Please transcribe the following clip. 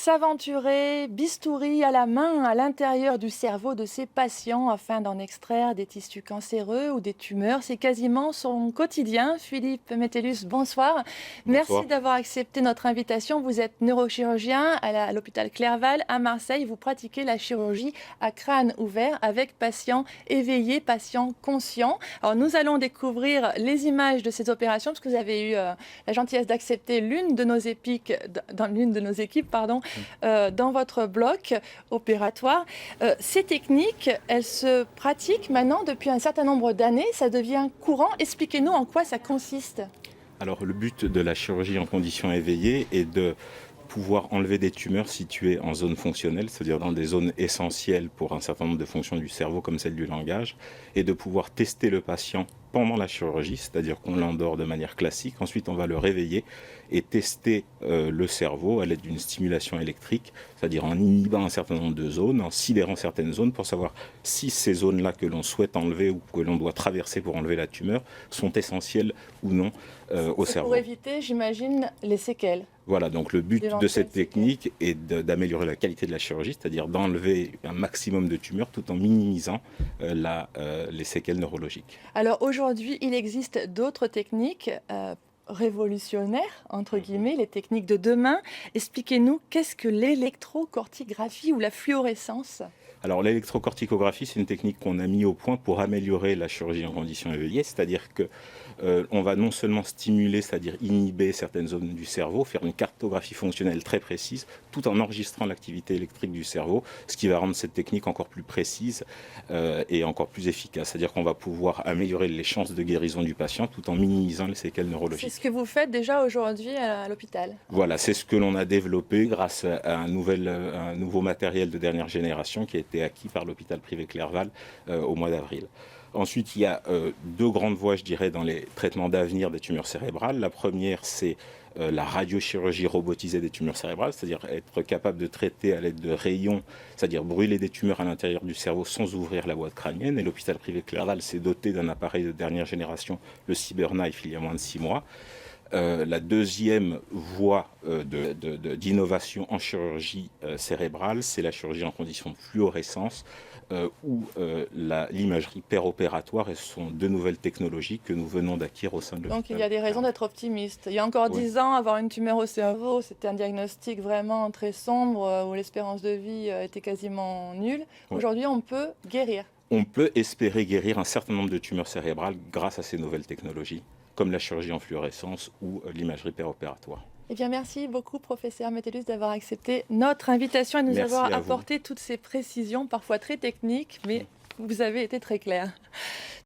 S'aventurer, bistouri à la main à l'intérieur du cerveau de ses patients afin d'en extraire des tissus cancéreux ou des tumeurs, c'est quasiment son quotidien. Philippe Metellus, bonsoir. Merci Bonsoir. d'avoir accepté notre invitation. Vous êtes neurochirurgien à l'hôpital Clerval à Marseille. Vous pratiquez la chirurgie à crâne ouvert avec patients éveillés, patients conscients. Alors nous allons découvrir les images de ces opérations parce que vous avez eu la gentillesse d'accepter l'une de nos équipes, dans votre bloc opératoire. Ces techniques, elles se pratiquent maintenant depuis un certain nombre d'années. Ça devient courant. Expliquez-nous en quoi ça consiste. Alors le but de la chirurgie en conditions éveillées est de pouvoir enlever des tumeurs situées en zone fonctionnelle, c'est-à-dire dans des zones essentielles pour un certain nombre de fonctions du cerveau comme celle du langage, et de pouvoir tester le patient pendant la chirurgie, c'est-à-dire qu'on l'endort de manière classique. Ensuite, on va le réveiller et tester le cerveau à l'aide d'une stimulation électrique, c'est-à-dire en inhibant un certain nombre de zones, en sidérant certaines zones pour savoir si ces zones-là que l'on souhaite enlever ou que l'on doit traverser pour enlever la tumeur sont essentielles ou non au C'est cerveau. pour éviter, j'imagine, les séquelles. Voilà, donc le but de cette technique est d'améliorer la qualité de la chirurgie, c'est-à-dire d'enlever un maximum de tumeurs tout en minimisant les séquelles neurologiques. Alors aujourd'hui, il existe d'autres techniques révolutionnaires, entre guillemets, les techniques de demain. Expliquez-nous, qu'est-ce que l'électrocortigraphie ou la fluorescence? Alors l'électrocorticographie, c'est une technique qu'on a mis au point pour améliorer la chirurgie en conditions éveillées, c'est-à-dire que on va non seulement stimuler, c'est-à-dire inhiber certaines zones du cerveau, faire une cartographie fonctionnelle très précise, tout en enregistrant l'activité électrique du cerveau, ce qui va rendre cette technique encore plus précise et encore plus efficace. C'est-à-dire qu'on va pouvoir améliorer les chances de guérison du patient tout en minimisant les séquelles C'est neurologiques. ce que vous faites déjà aujourd'hui à l'hôpital. Voilà, c'est ce que l'on a développé grâce à un nouveau matériel de dernière génération qui a été acquis par l'hôpital privé Clerval au mois d'avril. Ensuite, il y a deux grandes voies, je dirais, dans les traitements d'avenir des tumeurs cérébrales. La première, c'est la radiochirurgie robotisée des tumeurs cérébrales, c'est-à-dire être capable de traiter à l'aide de rayons, c'est-à-dire brûler des tumeurs à l'intérieur du cerveau sans ouvrir la boîte crânienne. Et l'hôpital privé Clerval s'est doté d'un appareil de dernière génération, le CyberKnife, il y a moins de 6 mois. La deuxième voie d'innovation en chirurgie cérébrale, c'est la chirurgie en conditions de fluorescence, où l'imagerie péropératoire, et ce sont deux nouvelles technologies que nous venons d'acquérir au sein de Donc il l'hôpital. y a des raisons d'être optimiste. Il y a encore Oui. 10 ans, avoir une tumeur au cerveau, c'était un diagnostic vraiment très sombre où l'espérance de vie était quasiment nulle. Oui. Aujourd'hui, on peut guérir. On peut espérer guérir un certain nombre de tumeurs cérébrales grâce à ces nouvelles technologies, comme la chirurgie en fluorescence ou l'imagerie péropératoire. Eh bien, merci beaucoup, professeur Metellus, d'avoir accepté notre invitation et de nous Merci avoir à vous. apporté toutes ces précisions, parfois très techniques, mais vous avez été très clair.